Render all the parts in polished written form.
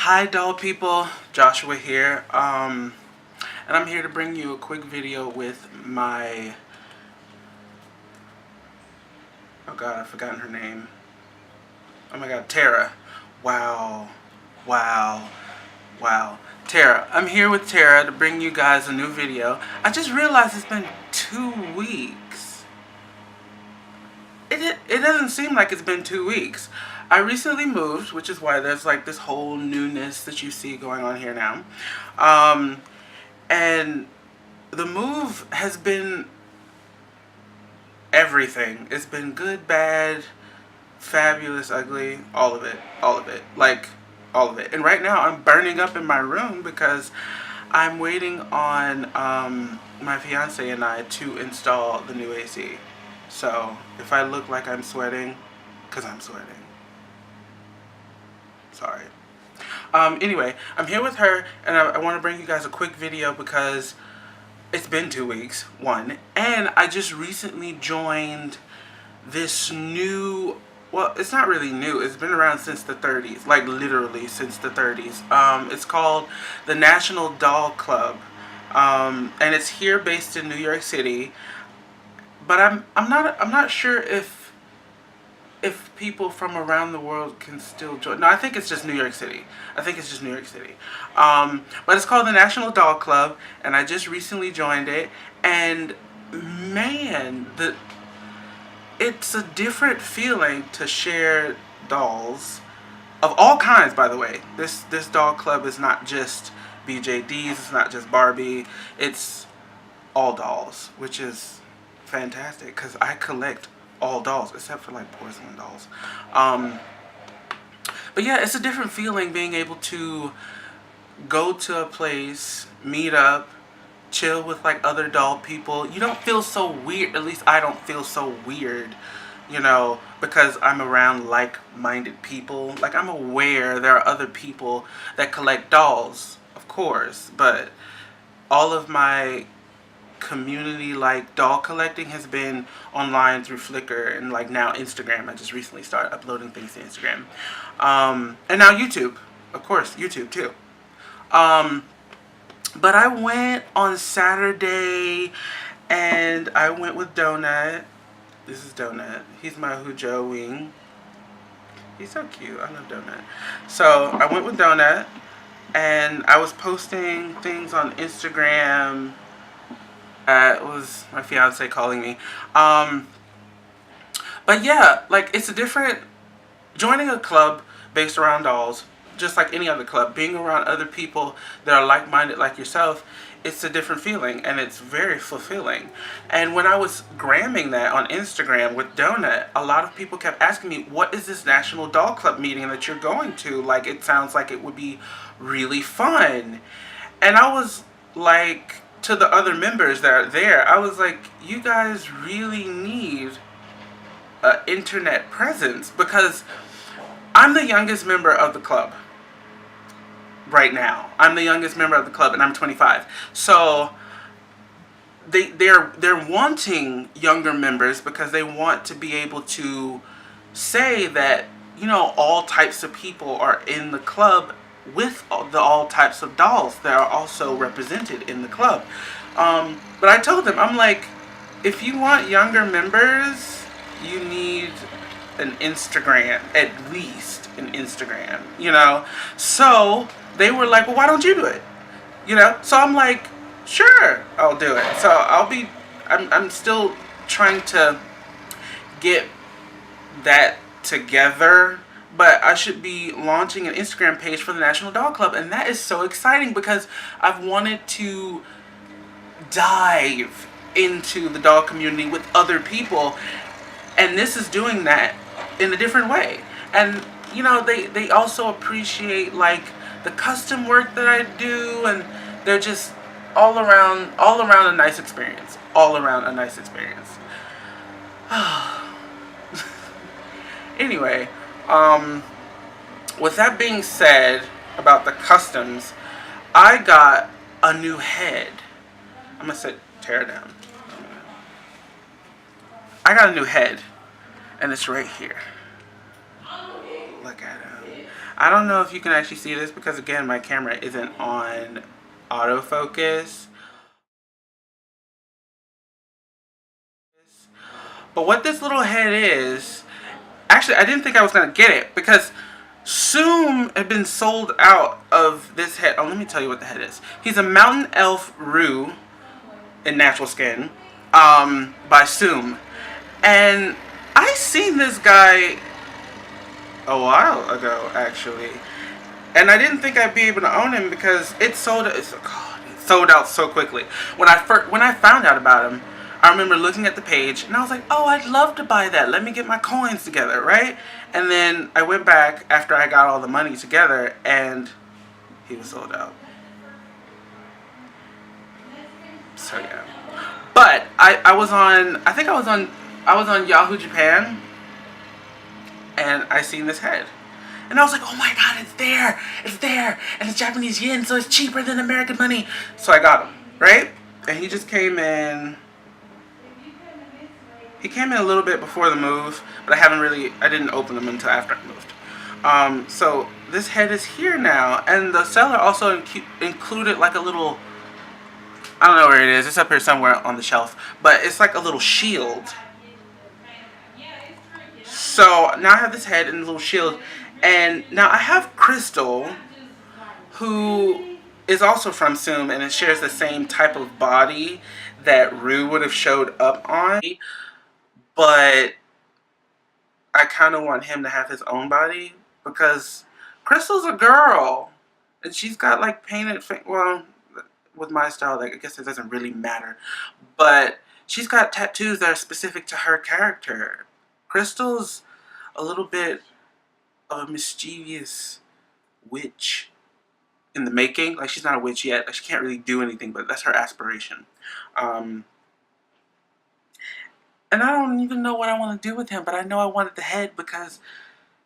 Hi doll people, Joshua here, and I'm here to bring you a quick video with my, oh god, I've forgotten her name, oh my god, Tara, wow, Tara. I'm here with Tara to bring you guys a new video. I just realized it's been 2 weeks. It doesn't seem like it's been 2 weeks. I recently moved, which is why there's like this whole newness that you see going on here now. And the move has been everything. It's been good, bad, fabulous, ugly, all of it. Like, all of it. And right now I'm burning up in my room because I'm waiting on my fiance and I to install the new AC. So if I look like I'm sweating, because I'm sweating. Sorry. Anyway, I'm here with her, and I want to bring you guys a quick video because it's been 2 weeks, one, and I just recently joined this new, well, it's not really new, it's been around since the 30s, like literally since the 30s. It's called the National Doll Club, and it's here based in New York City, but I'm not sure if people from around the world can still join. No, I think it's just New York City. But it's called the National Doll Club, and I just recently joined it, and man, it's a different feeling to share dolls of all kinds, by the way. This doll club is not just BJDs, it's not just Barbie, it's all dolls, which is fantastic because I collect all dolls except for like porcelain dolls. But yeah, it's a different feeling being able to go to a place, meet up, chill with like other doll people. You don't feel so weird, at least I don't feel so weird, you know, because I'm around like-minded people. Like, I'm aware there are other people that collect dolls, of course, but all of my community like doll collecting has been online through Flickr and like now Instagram. I just recently started uploading things to Instagram, and now YouTube, of course, YouTube too. But I went on Saturday and I went with Donut. This is Donut. He's my Hujo wing. He's so cute. I love Donut. So I went with Donut and I was posting things on Instagram. It was my fiance calling me. But yeah, like, it's a different, joining a club based around dolls, just like any other club, being around other people that are like-minded like yourself, it's a different feeling, and it's very fulfilling. And when I was gramming that on Instagram with Donut, a lot of people kept asking me, what is this National Doll Club meeting that you're going to? Like, it sounds like it would be really fun. And I was like, to the other members that are there, I was like, you guys really need an internet presence, because I'm the youngest member of the club right now. I'm the youngest member of the club, and I'm 25. So they're wanting younger members because they want to be able to say that, you know, all types of people are in the club with all types of dolls that are also represented in the club. But I told them, I'm like, if you want younger members, you need an Instagram, at least an Instagram, you know? So they were like, well, why don't you do it? You know? So I'm like, sure, I'll do it. So I'm still trying to get that together, but I should be launching an Instagram page for the National Doll Club, and that is so exciting because I've wanted to dive into the doll community with other people, and this is doing that in a different way. And, you know, they also appreciate, like, the custom work that I do, and they're just all around a nice experience. All around a nice experience. Anyway, with that being said about the customs, I got a new head. I'm gonna tear it down. I got a new head, and it's right here. Look at him. I don't know if you can actually see this because again my camera isn't on autofocus. But what this little head is, actually I didn't think I was going to get it because Zoom had been sold out of this head. Oh, let me tell you what the head is. He's a mountain elf Rue in natural skin by Zoom. And I seen this guy a while ago actually. And I didn't think I'd be able to own him because it sold. God, it sold out so quickly. When I found out about him, I remember looking at the page and I was like, "Oh, I'd love to buy that. Let me get my coins together, right?" And then I went back after I got all the money together, and he was sold out. So yeah, but I was on. I think I was on Yahoo Japan, and I seen this head. And I was like, oh my god, it's there, and it's Japanese yen, so it's cheaper than American money. So I got him, right? And he just came in, he came in a little bit before the move, but I didn't open him until after I moved. So this head is here now, and the seller also included like a little, I don't know where it is, it's up here somewhere on the shelf, but it's like a little shield. So now I have this head and a little shield. And now I have Crystal, who is also from Zoom, and it shares the same type of body that Rue would have showed up on. But I kind of want him to have his own body because Crystal's a girl, and she's got like painted. Well, with my style, like I guess it doesn't really matter, but she's got tattoos that are specific to her character. Crystal's a little bit of a mischievous witch in the making. Like, she's not a witch yet. Like, she can't really do anything, but that's her aspiration. And I don't even know what I want to do with him, but I know I wanted the head because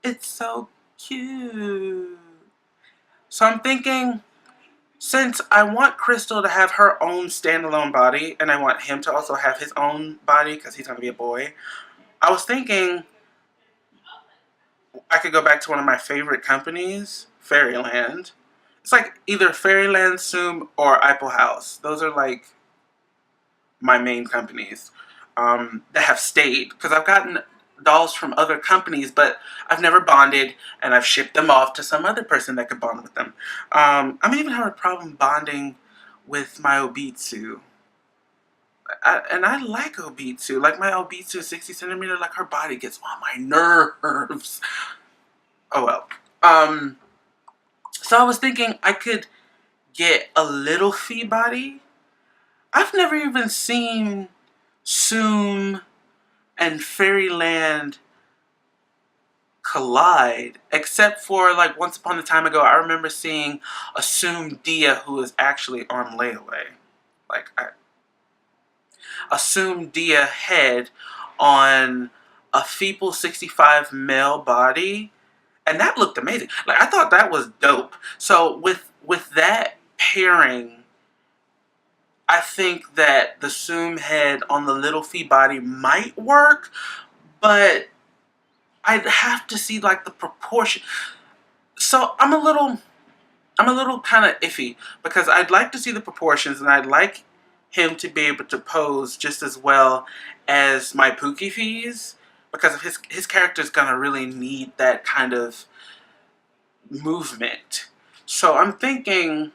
it's so cute. So I'm thinking, since I want Crystal to have her own standalone body, and I want him to also have his own body because he's going to be a boy, I was thinking I could go back to one of my favorite companies, Fairyland. It's like either Fairyland, Zoom, or Apple House. Those are like my main companies that have stayed. Because I've gotten dolls from other companies, but I've never bonded, and I've shipped them off to some other person that could bond with them. I'm even having a problem bonding with my Obitsu. And I like Obitsu. Like, my Obitsu 60 centimeter, like, her body gets on my nerves. Oh well. So I was thinking I could get a little fee body. I've never even seen Zoom and Fairyland collide, except for like once upon a time ago. I remember seeing a Zoom Dia who was actually on layaway. Like, a Zoom Dia head on a Feeple 65 male body, and that looked amazing. Like, I thought that was dope. So with that pairing, I think that the Zoom head on the little fee body might work, but I'd have to see like the proportion. So I'm a little kind of iffy because I'd like to see the proportions, and I'd like him to be able to pose just as well as my Pookie fees, because of his character's gonna really need that kind of movement. So I'm thinking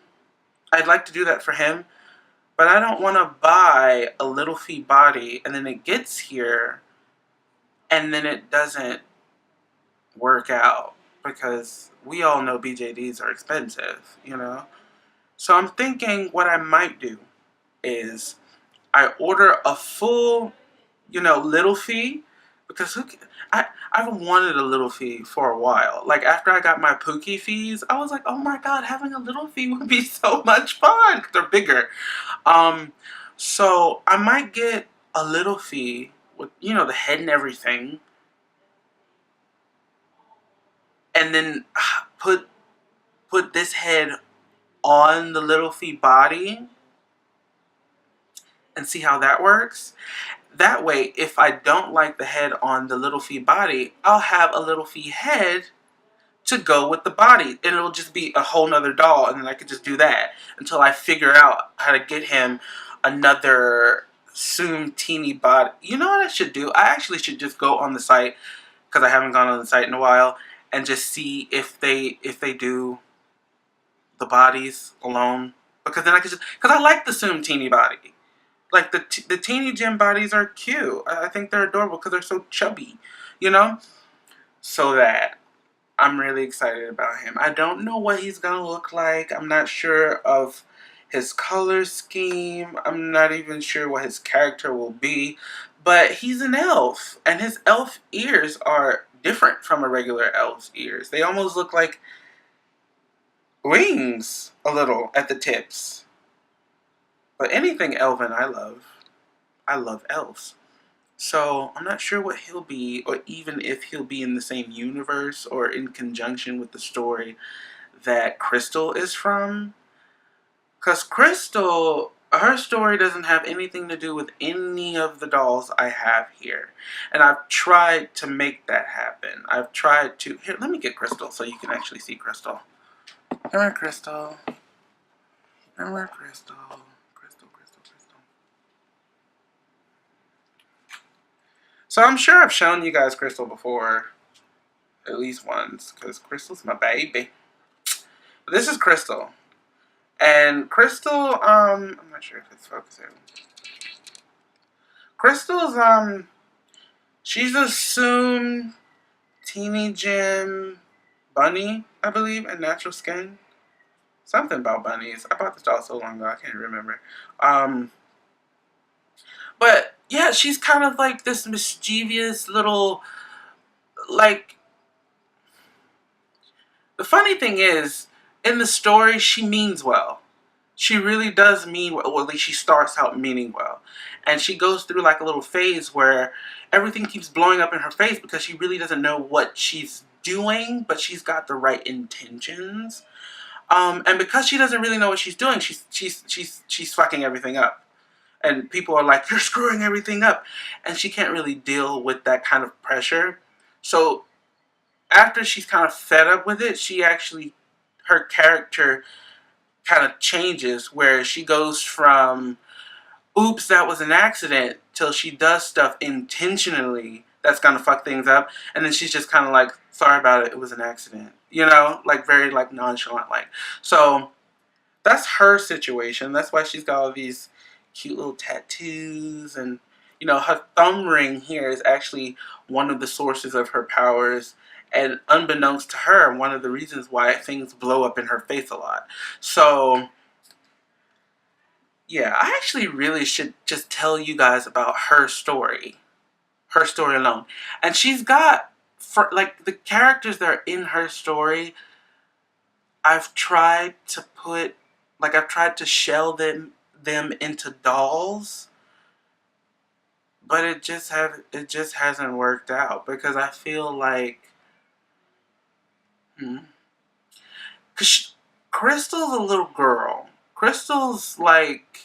I'd like to do that for him, but I don't want to buy a little fee body and then it gets here and then it doesn't work out, because we all know BJDs are expensive, you know? So I'm thinking what I might do is I order a full, little fee, because I've wanted a little fee for a while. Like, after I got my Pookie fees, I was like, oh my god, having a little fee would be so much fun, 'cause they're bigger. So I might get a little fee with, the head and everything, and then put this head on the little fee body and see how that works. That way, if I don't like the head on the little fee body, I'll have a little fee head to go with the body. And it'll just be a whole nother doll, and then I could just do that until I figure out how to get him another teeny body. You know what I should do? I actually should just go on the site, because I haven't gone on the site in a while, and just see if they do the bodies alone. Because then I could just, because I like the teeny body. Like the teeny gym bodies are cute. I think they're adorable because they're so chubby, you know? So that I'm really excited about him. I don't know what he's gonna look like. I'm not sure of his color scheme. I'm not even sure what his character will be. But he's an elf, and his elf ears are different from a regular elf's ears. They almost look like wings a little at the tips. But anything elven I love. I love elves. So I'm not sure what he'll be, or even if he'll be in the same universe or in conjunction with the story that Crystal is from. Because Crystal, her story doesn't have anything to do with any of the dolls I have here. And I've tried to make that happen. I've tried to... Here, let me get Crystal so you can actually see Crystal. Come here, Crystal. Come here, Crystal. Crystal, Crystal, Crystal. So I'm sure I've shown you guys Crystal before. At least once. Because Crystal's my baby. But this is Crystal. And Crystal, I'm not sure if it's focusing. Crystal's, she's assumed teeny gem bunny, I believe, and natural skin. Something about bunnies. I bought this doll so long ago, I can't remember. But yeah, she's kind of like this mischievous little, like, the funny thing is, in the story, she means well. She really does mean well, or at least she starts out meaning well. And she goes through like a little phase where everything keeps blowing up in her face because she really doesn't know what she's doing, but she's got the right intentions. And because she doesn't really know what she's doing, she's fucking everything up. And people are like, you're screwing everything up. And she can't really deal with that kind of pressure. So after she's kind of fed up with it, her character kind of changes, where she goes from oops, that was an accident, till she does stuff intentionally that's gonna fuck things up, and then she's just kind of like, sorry about it, it was an accident, you know, like very like nonchalant, like. So that's her situation. That's why she's got all these cute little tattoos, and you know, her thumb ring here is actually one of the sources of her powers, and unbeknownst to her, one of the reasons why things blow up in her face a lot. So yeah, I actually really should just tell you guys about her story alone. And she's got, for like the characters that are in her story, I've tried to put, like I've tried to shell them into dolls, but it just hasn't worked out, because I feel like, because Crystal's a little girl. Crystal's like,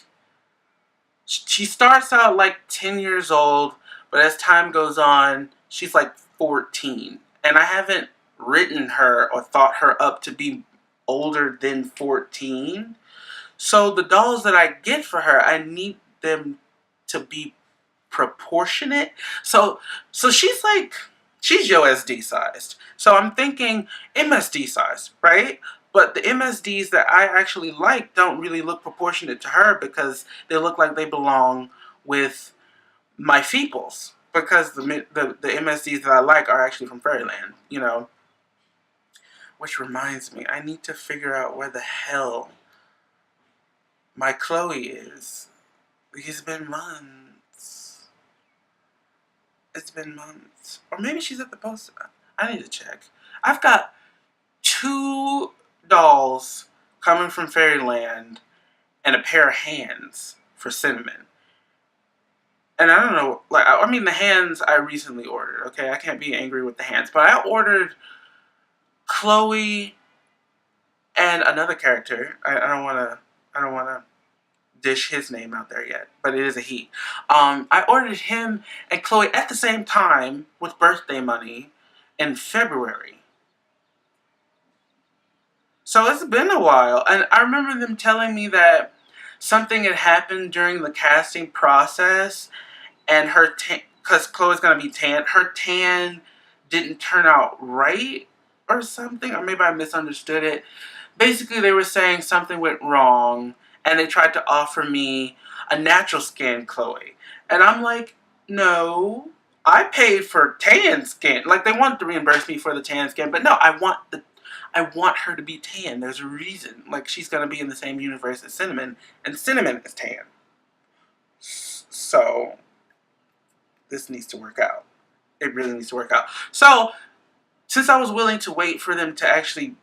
she starts out like 10 years old, but as time goes on, she's like 14. And I haven't written her or thought her up to be older than 14. So the dolls that I get for her, I need them to be proportionate. So she's like, she's USD sized. So I'm thinking MSD sized, right? But the MSDs that I actually like don't really look proportionate to her, because they look like they belong with my feeples. Because the MSDs that I like are actually from Fairyland, you know. Which reminds me, I need to figure out where the hell my Chloe is. It's been months. It's been months. Or maybe she's at the post. I need to check. I've got 2 dolls coming from Fairyland and a pair of hands for Cinnamon. And I don't know, like, I mean, the hands I recently ordered, okay? I can't be angry with the hands. But I ordered Chloe and another character. I don't want to dish his name out there yet, but it is a he. I ordered him and Chloe at the same time with birthday money in February. So it's been a while. And I remember them telling me that something had happened during the casting process, and her tan, because Chloe's gonna be tan, her tan didn't turn out right or something, or maybe I misunderstood it. Basically, they were saying something went wrong, and they tried to offer me a natural skin Chloe, and I'm like, no, I paid for tan skin. Like, they wanted to reimburse me for the tan skin, but no, I want her to be tan. There's a reason. Like, she's gonna be in the same universe as Cinnamon, and Cinnamon is tan. So this needs to work out. It really needs to work out. So, since I was willing to wait for them to actually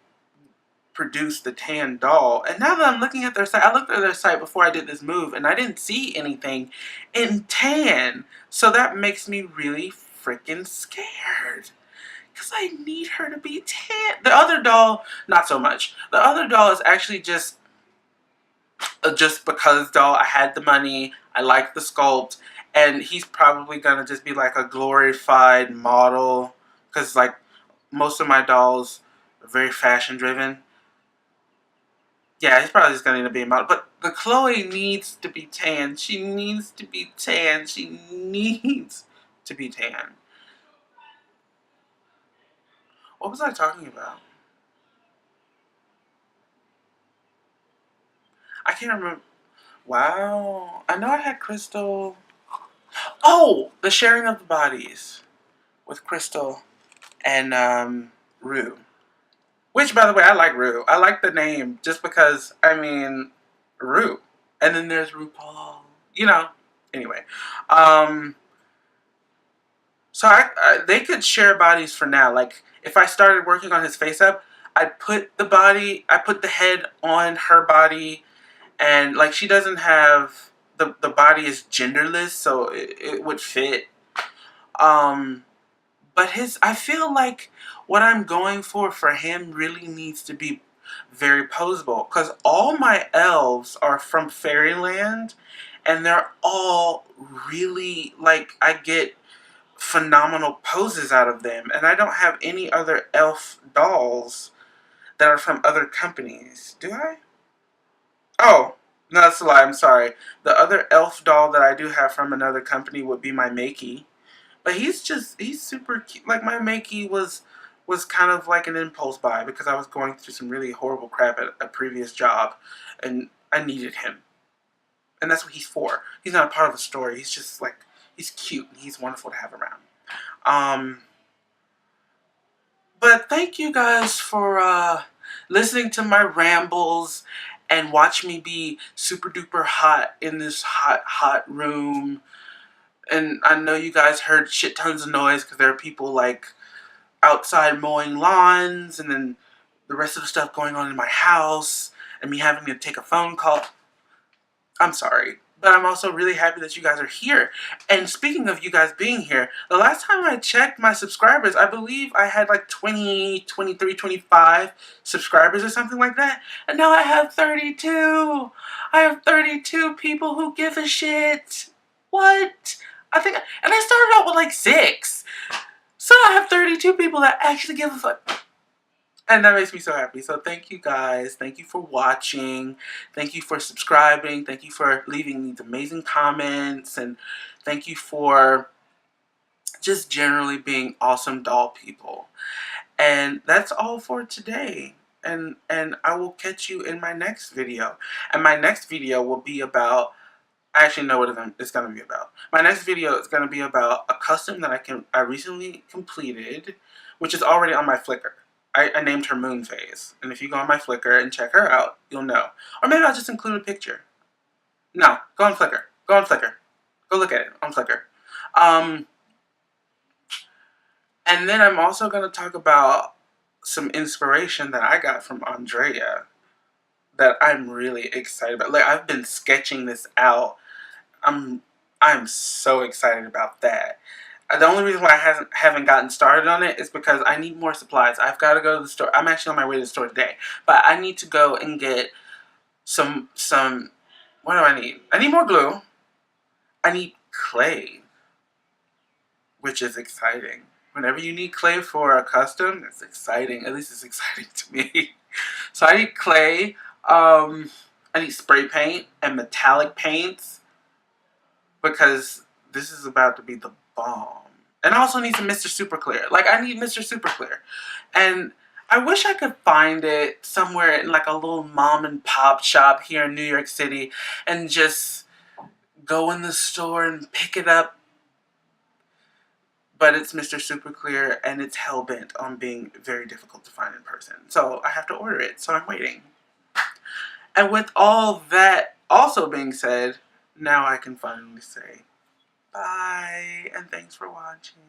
produce the tan doll, and now that I'm looking at their site, I looked at their site before I did this move, and I didn't see anything in tan. So that makes me really freaking scared. Because I need her to be tan. The other doll, not so much. The other doll is actually just because doll. I had the money. I like the sculpt. And he's probably going to just be like a glorified model. Because like most of my dolls are very fashion driven. Yeah, he's probably just going to end up being a model. But the Chloe needs to be tan. She needs to be tan. She needs to be tan. What was I talking about? I can't remember. Wow. I know I had Crystal. Oh! The sharing of the bodies with Crystal and Rue. Which, by the way, I like Rue. I like the name just because, I mean, Rue. And then there's RuPaul. You know. Anyway. So they could share bodies for now. Like, if I started working on his face up, I'd put the head on her body, and like she doesn't have the body is genderless, so it would fit. But I feel like what I'm going for him really needs to be very posable, because all my elves are from Fairyland, and they're all really, like, I get phenomenal poses out of them, and I don't have any other elf dolls that are from other companies. Do I? Oh, no, that's a lie. I'm sorry. The other elf doll that I do have from another company would be my Makey. But he's super cute. Like, my Makey was kind of like an impulse buy because I was going through some really horrible crap at a previous job, and I needed him. And that's what he's for. He's not a part of the story. He's just like, he's cute and he's wonderful to have around. But thank you guys for listening to my rambles and watch me be super duper hot in this hot room. And I know you guys heard shit tons of noise because there are people like outside mowing lawns, and then the rest of the stuff going on in my house, and me having to take a phone call. I'm sorry. But I'm also really happy that you guys are here. And speaking of you guys being here, the last time I checked my subscribers, I believe I had like 20, 23, 25 subscribers or something like that. And now I have 32. I have 32 people who give a shit. What? And I started out with like 6. So I have 32 people that actually give a fuck. And that makes me so happy. So thank you guys. Thank you for watching. Thank you for subscribing. Thank you for leaving these amazing comments. And thank you for just generally being awesome doll people. And that's all for today. And I will catch you in my next video. And my next video will be about... I actually know what it's going to be about. My next video is going to be about a custom that I recently completed, which is already on my Flickr. I named her Moon Phase. And if you go on my Flickr and check her out, you'll know. Or maybe I'll just include a picture. No, go on Flickr. Go on Flickr. Go look at it on Flickr. And then I'm also going to talk about some inspiration that I got from Andrea that I'm really excited about. Like, I've been sketching this out. I'm so excited about that. The only reason why I haven't gotten started on it is because I need more supplies. I've got to go to the store. I'm actually on my way to the store today. But I need to go and get some what do I need? I need more glue. I need clay, which is exciting. Whenever you need clay for a custom, it's exciting. At least it's exciting to me. So I need clay. I need spray paint and metallic paints because this is about to be the bomb. And I also need some Mr. Super Clear. Like, I need Mr. Super Clear. And I wish I could find it somewhere in like a little mom and pop shop here in New York City and just go in the store and pick it up. But it's Mr. Super Clear and it's hell bent on being very difficult to find in person. So I have to order it. So I'm waiting. And with all that also being said, now I can finally say bye and thanks for watching.